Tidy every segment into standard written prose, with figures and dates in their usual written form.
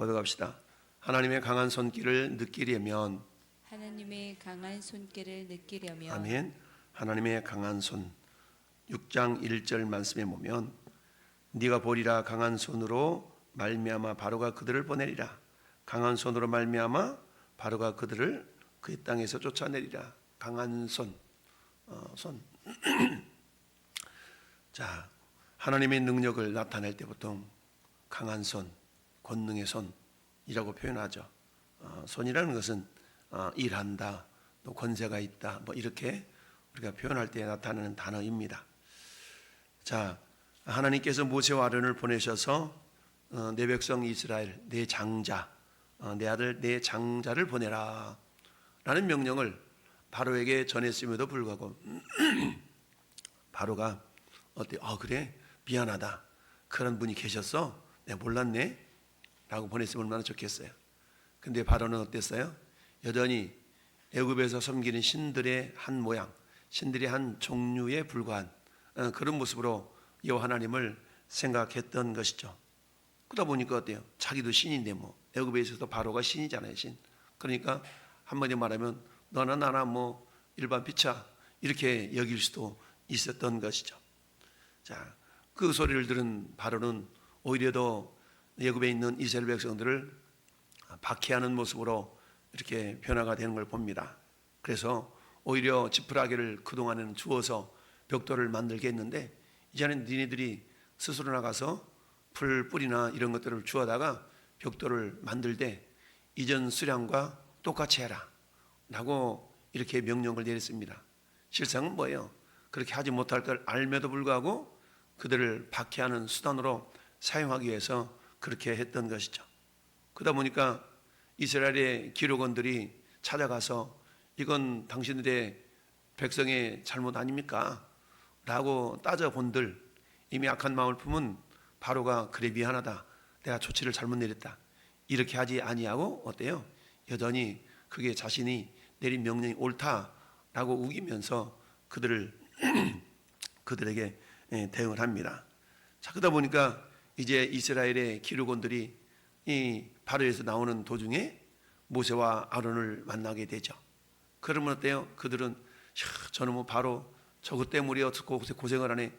고백합시다. 하나님의 강한 손길을 느끼려면, 하나님의 강한 손길을 느끼려면 아멘. 하나님의 강한 손, 6장 1절 말씀에 보면 네가 보리라 강한 손으로 말미암아 바로가 그들을 보내리라. 강한 손으로 말미암아 바로가 그들을 그의 땅에서 쫓아내리라. 강한 손. 자, 하나님의 능력을 나타낼 때 보통 강한 손, 권능의 손이라고 표현하죠. 손이라는 것은 일한다, 또 권세가 있다, 뭐 이렇게 우리가 표현할 때 나타나는 단어입니다. 자, 하나님께서 모세와 아론을 보내셔서 내 백성 이스라엘, 내 장자, 내 아들 내 장자를 보내라 라는 명령을 바로에게 전했음에도 불구하고 바로가 그래? 미안하다. 그런 분이 계셨어? 내가 몰랐네? 라고 보냈으면 얼마나 좋겠어요. 근데 바로는 어땠어요? 여전히 애굽에서 섬기는 신들의 한 모양, 신들의 한 종류에 불과한 그런 모습으로 여호와 하나님을 생각했던 것이죠. 그러다 보니까 어때요? 자기도 신인데 뭐 애굽에 있어서 바로가 신이잖아요, 신. 그러니까 한마디 말하면 너나 나나 뭐 일반 피차 이렇게 여길 수도 있었던 것이죠. 자, 그 소리를 들은 바로는 오히려 더 애굽에 있는 이스라엘 백성들을 박해하는 모습으로 이렇게 변화가 되는 걸 봅니다. 그래서 오히려 지푸라기를 그동안에는 주어서 벽돌을 만들게 했는데 이제는 니네들이 스스로 나가서 풀 뿌리나 이런 것들을 주워다가 벽돌을 만들되 이전 수량과 똑같이 해라 라고 이렇게 명령을 내렸습니다. 실상은 뭐예요? 그렇게 하지 못할 걸 알면도 불구하고 그들을 박해하는 수단으로 사용하기 위해서 그렇게 했던 것이죠. 그러다 보니까 이스라엘의 기록원들이 찾아가서 이건 당신들의 백성의 잘못 아닙니까? 라고 따져본들 이미 악한 마음을 품은 바로가 그래 미안하다. 내가 조치를 잘못 내렸다. 이렇게 하지 아니하고 어때요? 여전히 그게 자신이 내린 명령이 옳다라고 우기면서 그들에게 대응을 합니다. 자, 그러다 보니까 이제 이스라엘의 기록원들이 이 바로에서 나오는 도중에 모세와 아론을 만나게 되죠. 그러면 어때요? 그들은 저는 뭐 바로 저것 때문에 어떻게 고생을 하네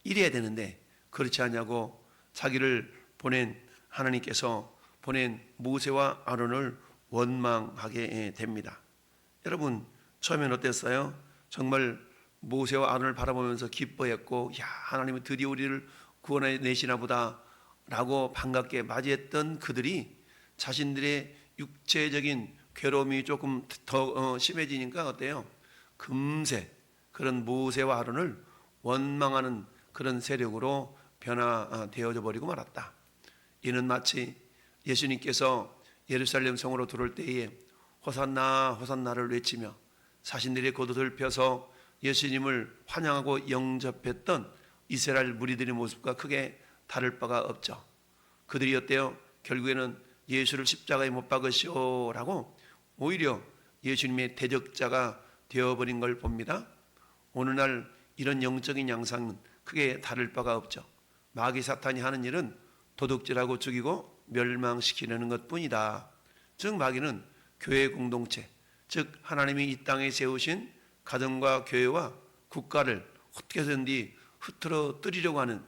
이래야 되는데 그렇지 않냐고 자기를 보낸 하나님께서 보낸 모세와 아론을 원망하게 됩니다. 여러분 처음엔 어땠어요? 정말 모세와 아론을 바라보면서 기뻐했고 야 하나님은 드디어 우리를 구원해내시나 보다 라고 반갑게 맞이했던 그들이 자신들의 육체적인 괴로움이 조금 더 심해지니까 어때요? 금세 그런 모세와 아론을 원망하는 그런 세력으로 변화되어져 버리고 말았다. 이는 마치 예수님께서 예루살렘 성으로 들어올 때에 호산나 호산나를 외치며 자신들의 겉옷을 펴서 예수님을 환영하고 영접했던 이스라엘 무리들의 모습과 크게 다를 바가 없죠. 그들이 어때요? 결국에는 예수를 십자가에 못 박으시오라고 오히려 예수님의 대적자가 되어버린 걸 봅니다. 오늘날 이런 영적인 양상은 크게 다를 바가 없죠. 마귀 사탄이 하는 일은 도둑질하고 죽이고 멸망시키려는 것뿐이다. 즉 마귀는 교회 공동체, 즉 하나님이 이 땅에 세우신 가정과 교회와 국가를 어떻게든지 흐트러뜨리려고 하는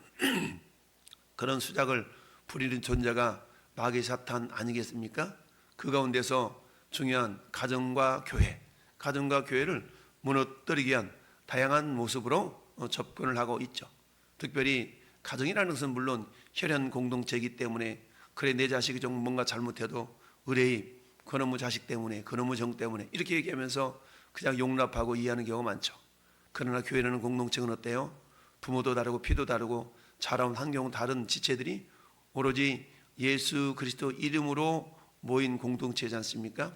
그런 수작을 부리는 존재가 마귀 사탄 아니겠습니까? 그 가운데서 중요한 가정과 교회를 무너뜨리기 위한 다양한 모습으로 접근을 하고 있죠. 특별히 가정이라는 것은 물론 혈연 공동체이기 때문에 그래 내 자식이 좀 뭔가 잘못해도 의뢰의 그놈의 자식 때문에 그놈의 정 때문에 이렇게 얘기하면서 그냥 용납하고 이해하는 경우가 많죠. 그러나 교회라는 공동체는 어때요? 부모도 다르고 피도 다르고 자라온 환경은 다른 지체들이 오로지 예수 그리스도 이름으로 모인 공동체지 않습니까?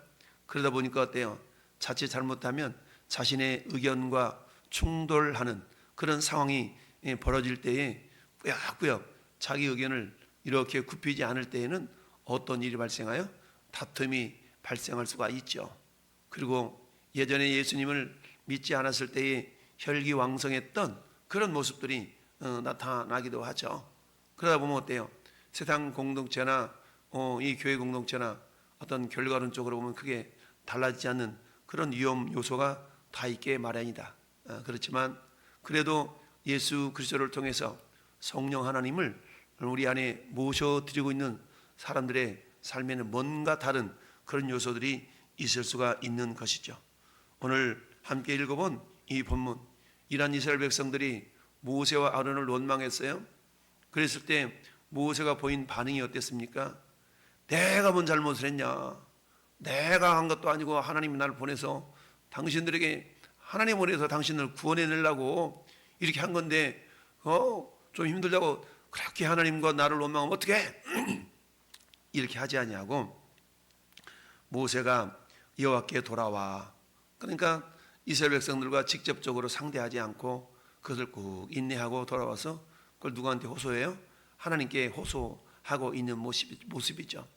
그러다 보니까 어때요? 자칫 잘못하면 자신의 의견과 충돌하는 그런 상황이 벌어질 때에 꾸역꾸역 자기 의견을 이렇게 굽히지 않을 때에는 어떤 일이 발생하여 다툼이 발생할 수가 있죠. 그리고 예전에 예수님을 믿지 않았을 때에 혈기왕성했던 그런 모습들이 나타나기도 하죠. 그러다 보면 어때요? 세상 공동체나 이 교회 공동체나 어떤 결과론적으로 보면 크게 달라지지 않는 그런 위험 요소가 다 있게 마련이다. 그렇지만 그래도 예수 그리스도를 통해서 성령 하나님을 우리 안에 모셔드리고 있는 사람들의 삶에는 뭔가 다른 그런 요소들이 있을 수가 있는 것이죠. 오늘 함께 읽어본 이 본문, 이란 이스라엘 백성들이 모세와 아론을 원망했어요. 그랬을 때 모세가 보인 반응이 어땠습니까? 내가 뭔 잘못을 했냐? 내가 한 것도 아니고 하나님이 나를 보내서 당신들에게 하나님 보내서 당신을 구원해내려고 이렇게 한 건데 좀 힘들다고 그렇게 하나님과 나를 원망하면 어떡해? 이렇게 하지 아니하고 모세가 여호와께 돌아와, 그러니까 이스라엘 백성들과 직접적으로 상대하지 않고 그것을 꾹 인내하고 돌아와서 그걸 누구한테 호소해요? 하나님께 호소하고 있는 모습이죠.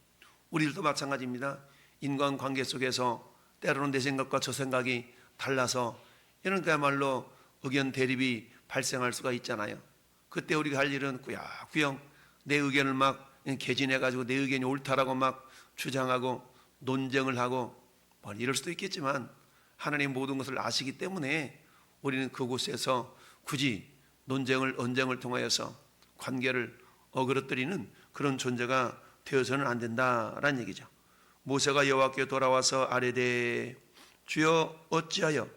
우리들도 마찬가지입니다. 인간관계 속에서 때로는 내 생각과 저 생각이 달라서 이런 그야말로 의견 대립이 발생할 수가 있잖아요. 그때 우리가 할 일은 꾸역꾸역 내 의견을 막 개진해가지고 내 의견이 옳다라고 막 주장하고 논쟁을 하고 뭐 이럴 수도 있겠지만 하나님 모든 것을 아시기 때문에 우리는 그곳에서 굳이 논쟁을 언쟁을 통하여서 관계를 어그러뜨리는 그런 존재가 되어서는 안 된다라는 얘기죠. 모세가 여호와께 돌아와서 아뢰되 주여 어찌하여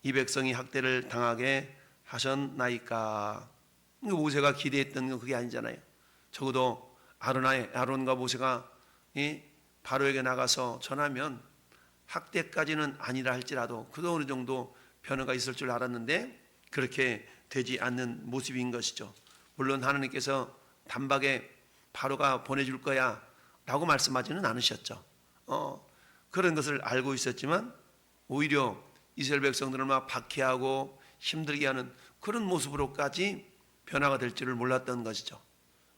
이 백성이 학대를 당하게 하셨나이까. 모세가 기대했던 건 그게 아니잖아요. 적어도 아론과 모세가 바로에게 나가서 전하면 학대까지는 아니라 할지라도 그도 어느 정도 변화가 있을 줄 알았는데 그렇게 되지 않는 모습인 것이죠. 물론 하나님께서 단박에 바로가 보내줄 거야 라고 말씀하지는 않으셨죠. 그런 것을 알고 있었지만 오히려 이스라엘 백성들을 막 박해하고 힘들게 하는 그런 모습으로까지 변화가 될 줄을 몰랐던 것이죠.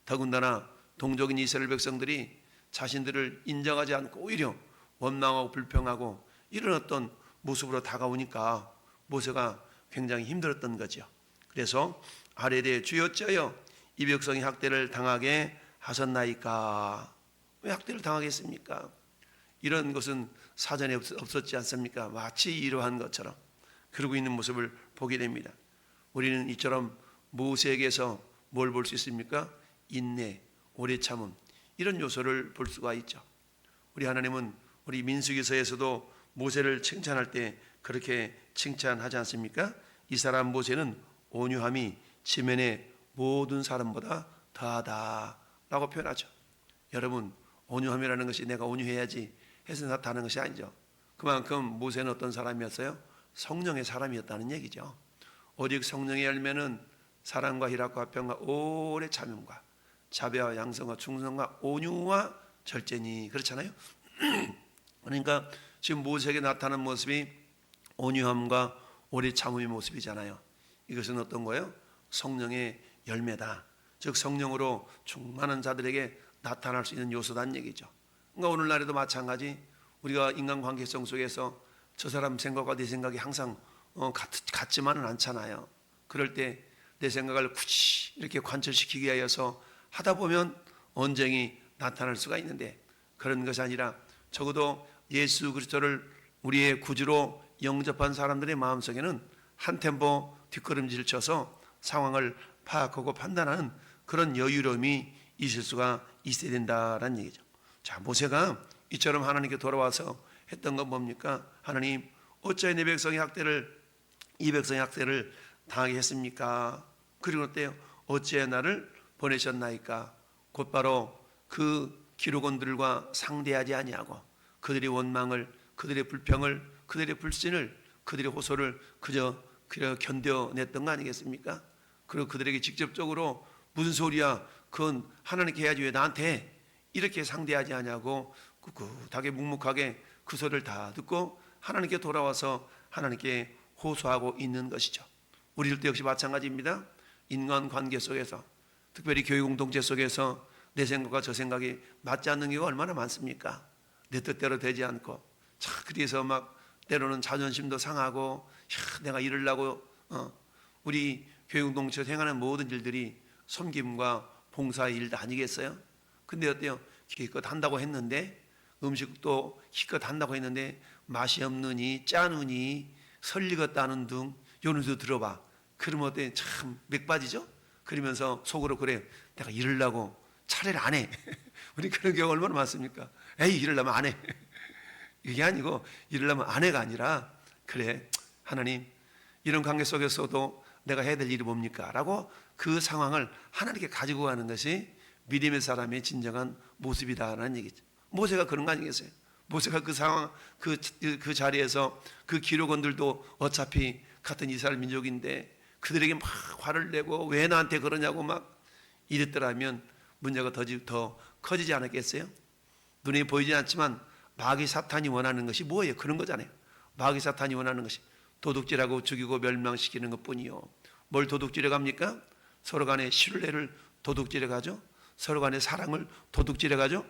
더군다나 동족인 이스라엘 백성들이 자신들을 인정하지 않고 오히려 원망하고 불평하고 이런 어떤 모습으로 다가오니까 모세가 굉장히 힘들었던 거죠. 그래서 아뢰되 주여 어찌하여 이 백성이 학대를 당하게 하셨나이까. 왜 학대를 당하겠습니까? 이런 것은 사전에 없었지 않습니까? 마치 이러한 것처럼 그러고 있는 모습을 보게 됩니다. 우리는 이처럼 모세에게서 뭘 볼 수 있습니까? 인내, 오래 참음, 이런 요소를 볼 수가 있죠. 우리 하나님은 우리 민수기서에서도 모세를 칭찬할 때 그렇게 칭찬하지 않습니까? 이 사람 모세는 온유함이 지면의 모든 사람보다 더하다 라고 표현하죠. 여러분, 온유함이라는 것이 내가 온유해야지 해서 나타나는 것이 아니죠. 그만큼 모세는 어떤 사람이었어요? 성령의 사람이었다는 얘기죠. 오직 성령의 열매는 사랑과 희락과 화평과 오래 참음과 자비와 양성과 충성과 온유와 절제니, 그렇잖아요. 그러니까 지금 모세에게 나타난 모습이 온유함과 오래 참음의 모습이잖아요. 이것은 어떤 거예요? 성령의 열매다. 즉 성령으로 충만한 자들에게 나타날 수 있는 요소다는 얘기죠. 그러니까 오늘날에도 마찬가지, 우리가 인간관계성 속에서 저 사람 생각과 내 생각이 항상 같지만은 않잖아요. 그럴 때 내 생각을 굳이 이렇게 관철시키기 위하여서 하다 보면 언쟁이 나타날 수가 있는데, 그런 것이 아니라 적어도 예수 그리스도를 우리의 구주로 영접한 사람들의 마음속에는 한 템포 뒷걸음질 쳐서 상황을 파악하고 판단하는 그런 여유로움이 있을 수가 있어야 된다는 얘기죠. 자, 모세가 이처럼 하나님께 돌아와서 했던 건 뭡니까? 하나님, 어찌하여 이 백성의 학대를 당하게 했습니까? 그리고 어때요? 어찌하여 나를 보내셨나이까? 곧바로 그 기록원들과 상대하지 아니하고 그들의 원망을, 그들의 불평을, 그들의 불신을, 그들의 호소를 그저 견뎌냈던 거 아니겠습니까? 그리고 그들에게 직접적으로 무슨 소리야, 그건 하나님께 해야지 왜 나한테 해? 이렇게 상대하지 아니하고 꿋꿋하게 묵묵하게 그 소리를 다 듣고 하나님께 돌아와서 하나님께 호소하고 있는 것이죠. 우리들도 역시 마찬가지입니다. 인간관계 속에서, 특별히 교회 공동체 속에서 내 생각과 저 생각이 맞지 않는 경우가 얼마나 많습니까? 내 뜻대로 되지 않고 그래서 막 때로는 자존심도 상하고 내가 이러려고 우리 교회 공동체에서 행하는 모든 일들이 섬김과 봉사의 일도 아니겠어요? 근데 어때요? 기껏 한다고 했는데, 음식도 기껏 한다고 했는데 맛이 없느니 짜느니 설리겠다는 등 요런도 들어봐. 그러면 어때? 참 맥빠지죠? 그러면서 속으로 그래, 내가 이러려고 차라리 안 해. 우리 그런 경우 얼마나 많습니까? 에이, 이러려면 안 해. 이게 아니고 이러려면 안 해가 아니라, 그래 하나님, 이런 관계 속에서도 내가 해야 될 일이 뭡니까? 라고 그 상황을 하나님께 가지고 가는 것이 믿음의 사람의 진정한 모습이다라는 얘기죠. 모세가 그런 거 아니겠어요? 모세가 그 상황, 그 자리에서 그 기록원들도 어차피 같은 이스라엘 민족인데 그들에게 막 화를 내고 왜 나한테 그러냐고 막 이랬더라면 문제가 더 커지지 않았겠어요? 눈에 보이지 않지만 마귀 사탄이 원하는 것이 뭐예요? 그런 거잖아요. 마귀 사탄이 원하는 것이 도둑질하고 죽이고 멸망시키는 것뿐이요. 뭘 도둑질해 갑니까? 서로 간의 신뢰를 도둑질해 가죠. 서로 간의 사랑을 도둑질해 가죠.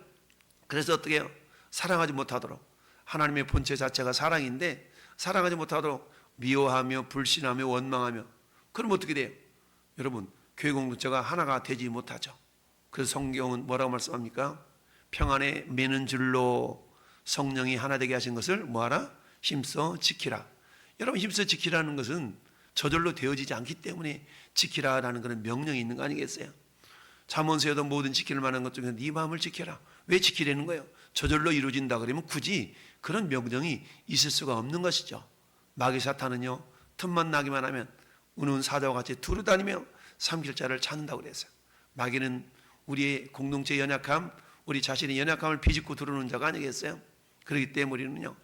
그래서 어떻게 해요? 사랑하지 못하도록, 하나님의 본체 자체가 사랑인데 사랑하지 못하도록 미워하며 불신하며 원망하며, 그럼 어떻게 돼요? 여러분, 교회 공동체가 하나가 되지 못하죠. 그래서 성경은 뭐라고 말씀합니까? 평안에 매는 줄로 성령이 하나 되게 하신 것을 뭐하라? 힘써 지키라. 여러분, 힘써 지키라는 것은 저절로 되어지지 않기 때문에 지키라라는 그런 명령이 있는 거 아니겠어요? 잠언서에도 모든 지킬 만한 것 중에 네 마음을 지켜라. 왜 지키라는 거예요? 저절로 이루어진다 그러면 굳이 그런 명령이 있을 수가 없는 것이죠. 마귀 사탄은요, 틈만 나기만 하면 우는 사자와 같이 두루다니며 삼킬 자를 찾는다고 그랬어요. 마귀는 우리의 공동체 연약함, 우리 자신의 연약함을 비집고 들어오는 자가 아니겠어요? 그렇기 때문에 우리는요,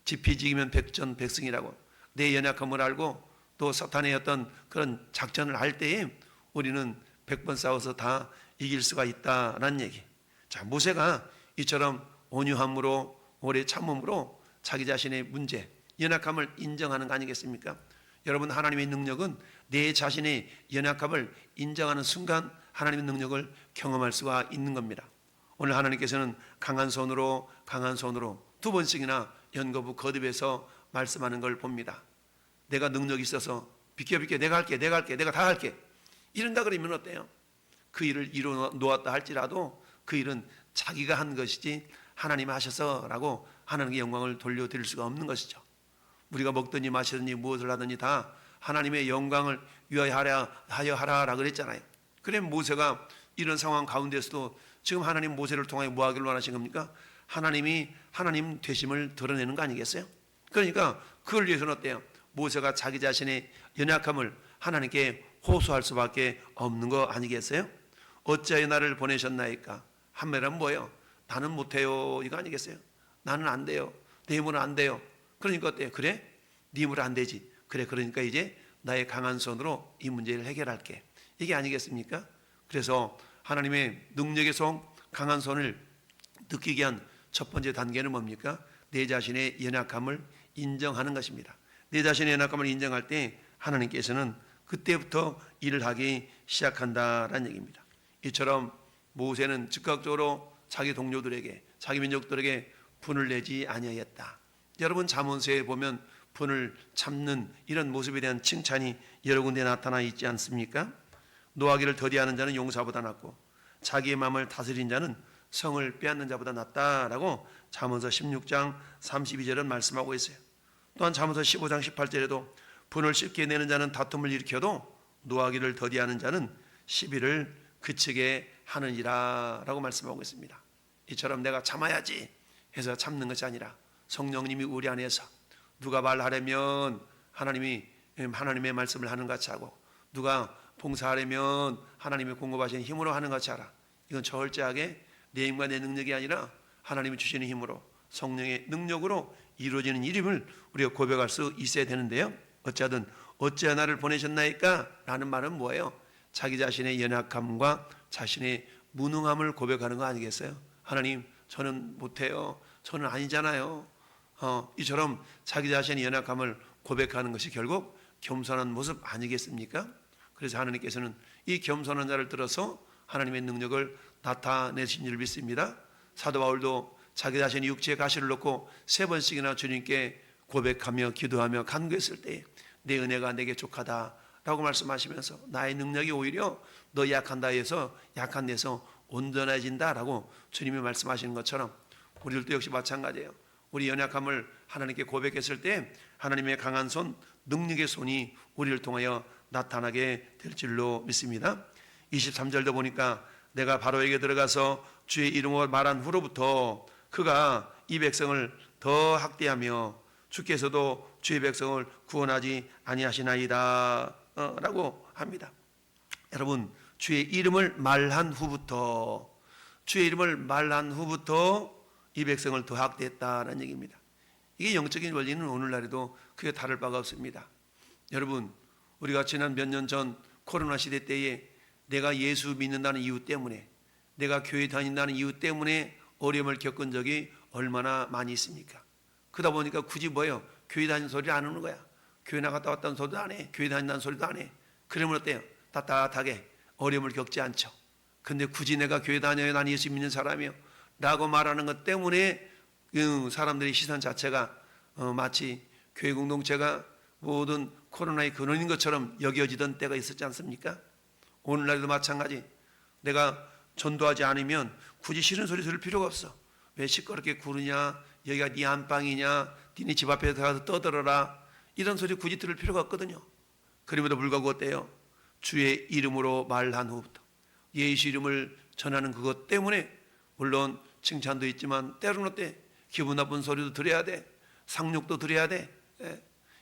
지피지기면 백전백승이라고 내 연약함을 알고 또 사탄의 어떤 그런 작전을 할 때에 우리는 100번 싸워서 다 이길 수가 있다라는 얘기. 자, 모세가 이처럼 온유함으로 오래 참음으로 자기 자신의 문제, 연약함을 인정하는 거 아니겠습니까? 여러분, 하나님의 능력은 내 자신의 연약함을 인정하는 순간 하나님의 능력을 경험할 수가 있는 겁니다. 오늘 하나님께서는 강한 손으로 두 번씩이나 연거부 거듭해서 말씀하는 걸 봅니다. 내가 능력이 있어서 비켜 내가 할게, 내가 다 할게, 이런다 그러면 어때요? 그 일을 이루어 놓았다 할지라도 그 일은 자기가 한 것이지 하나님이 하셔서라고 하나님께 영광을 돌려드릴 수가 없는 것이죠. 우리가 먹든지 마시든지 무엇을 하든지 다 하나님의 영광을 위하여 하라라고 그랬잖아요. 그래, 모세가 이런 상황 가운데서도 지금 하나님 모세를 통하여 뭐 하기를 원하신 겁니까? 하나님이 하나님 되심을 드러내는 거 아니겠어요? 그러니까 그걸 위해서는 어때요? 모세가 자기 자신의 연약함을 하나님께 호소할 수밖에 없는 거 아니겠어요? 어찌하여 나를 보내셨나이까? 한매란 뭐예요? 나는 못해요, 이거 아니겠어요? 나는 안 돼요, 내 힘으로 안 돼요. 그러니까 어때요? 그래? 네 힘으로 안 되지. 그래, 그러니까 이제 나의 강한 손으로 이 문제를 해결할게, 이게 아니겠습니까? 그래서 하나님의 능력의 손, 강한 손을 느끼게 한 첫 번째 단계는 뭡니까? 내 자신의 연약함을 인정하는 것입니다. 내 자신의 연약함을 인정할 때 하나님께서는 그때부터 일을 하기 시작한다라는 얘기입니다. 이처럼 모세는 즉각적으로 자기 동료들에게, 자기 민족들에게 분을 내지 아니하였다. 여러분, 잠언서에 보면 분을 참는 이런 모습에 대한 칭찬이 여러 군데 나타나 있지 않습니까? 노하기를 더디하는 자는 용사보다 낫고 자기의 마음을 다스린 자는 성을 빼앗는 자보다 낫다라고 잠언서 16장 32절은 말씀하고 있어요. 또한 잠언서 15장 18절에도 분을 쉽게 내는 자는 다툼을 일으켜도 노하기를 더디하는 자는 시비를 그치게 하느니라 라고 말씀하고 있습니다. 이처럼 내가 참아야지 해서 참는 것이 아니라 성령님이 우리 안에서 누가 말하려면 하나님의 말씀을 하는 것 같이 하고, 누가 봉사하려면 하나님의 공급하신 힘으로 하는 것 같이 하라. 이건 철저하게 내 힘과 내 능력이 아니라 하나님이 주시는 힘으로, 성령의 능력으로 이루어지는 일임을 우리가 고백할 수 있어야 되는데요, 어찌하든 어찌하 나를 보내셨나이까? 라는 말은 뭐예요? 자기 자신의 연약함과 자신의 무능함을 고백하는 거 아니겠어요? 하나님, 저는 못해요, 저는 아니잖아요. 이처럼 자기 자신의 연약함을 고백하는 것이 결국 겸손한 모습 아니겠습니까? 그래서 하나님께서는 이 겸손한 자를 들어서 하나님의 능력을 나타내신 줄 믿습니다. 사도 바울도 자기 자신이 육체에 가시를 놓고 3번씩이나 주님께 고백하며 기도하며 간구했을 때 내 은혜가 내게 족하다 라고 말씀하시면서 나의 능력이 오히려 너 약한 데에서 온전해진다라고 주님이 말씀하시는 것처럼 우리들도 역시 마찬가지예요. 우리 연약함을 하나님께 고백했을 때 하나님의 강한 손, 능력의 손이 우리를 통하여 나타나게 될 줄로 믿습니다. 23절도 보니까 내가 바로에게 들어가서 주의 이름으로 말한 후로부터 그가 이 백성을 더 학대하며 주께서도 주의 백성을 구원하지 아니하시나이다 라고 합니다. 여러분, 주의 이름을 말한 후부터 이 백성을 더 학대했다는 얘기입니다. 이게 영적인 원리는 오늘날에도 크게 다를 바가 없습니다. 여러분, 우리가 지난 몇 년 전 코로나 시대 때에 내가 예수 믿는다는 이유 때문에, 내가 교회 다닌다는 이유 때문에 어려움을 겪은 적이 얼마나 많이 있습니까? 그러다 보니까 굳이 뭐예요? 교회 다니는 소리를 안 하는 거야. 교회 나갔다 왔다는 소리도 안 해. 교회 다닌다는 소리도 안 해. 그러면 어때요? 따뜻하게 어려움을 겪지 않죠. 근데 굳이 내가 교회 다녀요, 난 예수 믿는 사람이요 라고 말하는 것 때문에 사람들의 시선 자체가 마치 교회 공동체가 모든 코로나의 근원인 것처럼 여겨지던 때가 있었지 않습니까? 오늘날도 마찬가지. 내가 전도하지 않으면 굳이 싫은 소리 들을 필요가 없어. 왜 시끄럽게 구르냐, 여기가 네 안방이냐, 니네 집 앞에 가서 떠들어라, 이런 소리 굳이 들을 필요가 없거든요. 그럼에도 불구하고 어때요? 주의 이름으로 말한 후부터 예수 이름을 전하는 그것 때문에, 물론 칭찬도 있지만 때로는 어때? 기분 나쁜 소리도 들어야 돼. 상욕도 들어야 돼.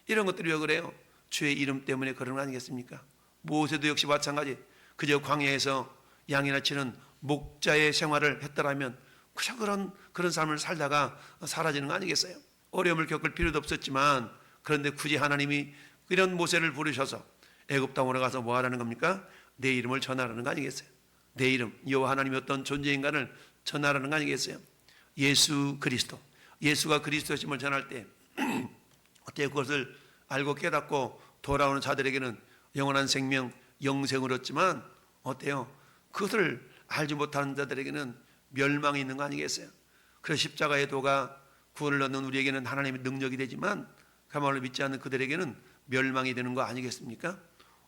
이런 것들이 왜 그래요? 주의 이름 때문에 그런 거 아니겠습니까? 모세도 역시 마찬가지. 그저 광야에서 양이나 치는 목자의 생활을 했더라면 그저 그런 삶을 살다가 사라지는 거 아니겠어요? 어려움을 겪을 필요도 없었지만, 그런데 굳이 하나님이 이런 모세를 부르셔서 애굽 땅으로 가서 뭐 하라는 겁니까? 내 이름을 전하라는 거 아니겠어요? 내 이름, 여호와 하나님이 어떤 존재인가를 전하라는 거 아니겠어요? 예수 그리스도, 예수가 그리스도심을 전할 때 어떻게 그것을 알고 깨닫고 돌아오는 자들에게는 영원한 생명, 영생을 얻지만 어때요? 그것을 알지 못하는 자들에게는 멸망이 있는 거 아니겠어요? 그래서 십자가의 도가 구원을 얻는 우리에게는 하나님의 능력이 되지만 그야말로 믿지 않는 그들에게는 멸망이 되는 거 아니겠습니까?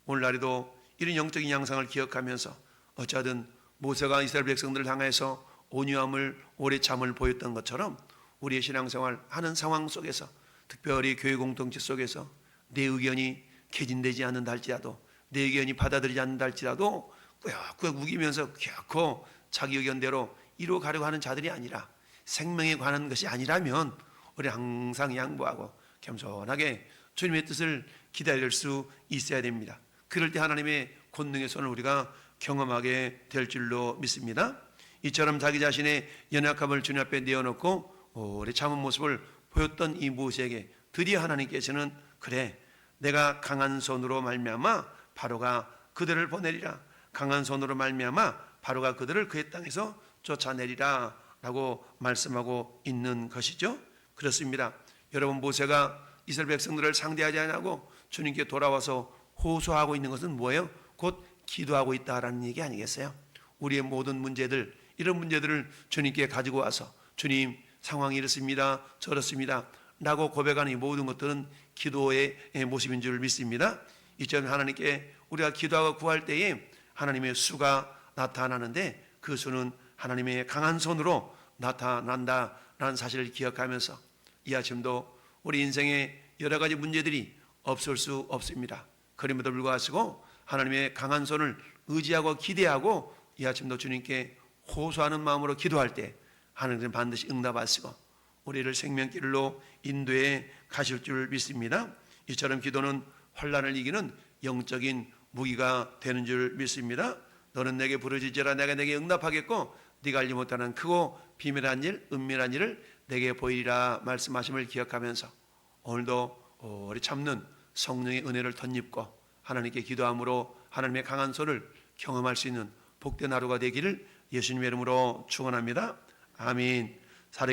오늘날에도 이런 영적인 양상을 기억하면서 어쩌든 모세가 이스라엘 백성들을 향해서 온유함을, 오래 참을 보였던 것처럼 우리의 신앙생활 하는 상황 속에서, 특별히 교회 공동체 속에서 내 의견이 개진되지 않는다 할지라도, 내 의견이 받아들이지 않는다 할지라도 꾸역꾸역 우기면서 결코 자기 의견대로 이루어가려고 하는 자들이 아니라, 생명에 관한 것이 아니라면 우리 항상 양보하고 겸손하게 주님의 뜻을 기다릴 수 있어야 됩니다. 그럴 때 하나님의 권능의 손을 우리가 경험하게 될 줄로 믿습니다. 이처럼 자기 자신의 연약함을 주님 앞에 내어놓고 오래 참은 모습을 보였던 이 모세에게 드디어 하나님께서는 그래, 내가 강한 손으로 말미암아 바로가 그들을 보내리라, 강한 손으로 말미암아 바로가 그들을 그의 땅에서 쫓아내리라 라고 말씀하고 있는 것이죠. 그렇습니다. 여러분, 모세가 이스라엘 백성들을 상대하지 않고 주님께 돌아와서 호소하고 있는 것은 뭐예요? 곧 기도하고 있다라는 얘기 아니겠어요? 우리의 모든 문제들, 이런 문제들을 주님께 가지고 와서 주님, 상황이 이렇습니다, 저렇습니다 라고 고백하는 이 모든 것들은 기도의 모습인 줄 믿습니다. 이처럼 하나님께 우리가 기도하고 구할 때에 하나님의 수가 나타나는데 그 수는 하나님의 강한 손으로 나타난다라는 사실을 기억하면서 이 아침도 우리 인생의 여러 가지 문제들이 없을 수 없습니다. 그럼에도 불구하고 하나님의 강한 손을 의지하고 기대하고 이 아침도 주님께 호소하는 마음으로 기도할 때 하나님은 반드시 응답하시고 우리를 생명길로 인도해 가실 줄 믿습니다. 이처럼 기도는 환난을 이기는 영적인 무기가 되는 줄 믿습니다. 너는 내게 부르짖으라, 내가 내게 응답하겠고 네가 알지 못하는 크고 비밀한 일, 은밀한 일을 내게 보이리라 말씀하심을 기억하면서 오늘도 오래 참는 성령의 은혜를 덧입고 하나님께 기도함으로 하나님의 강한 손을 경험할 수 있는 복된 하루가 되기를 예수님의 이름으로 축원합니다. 아멘.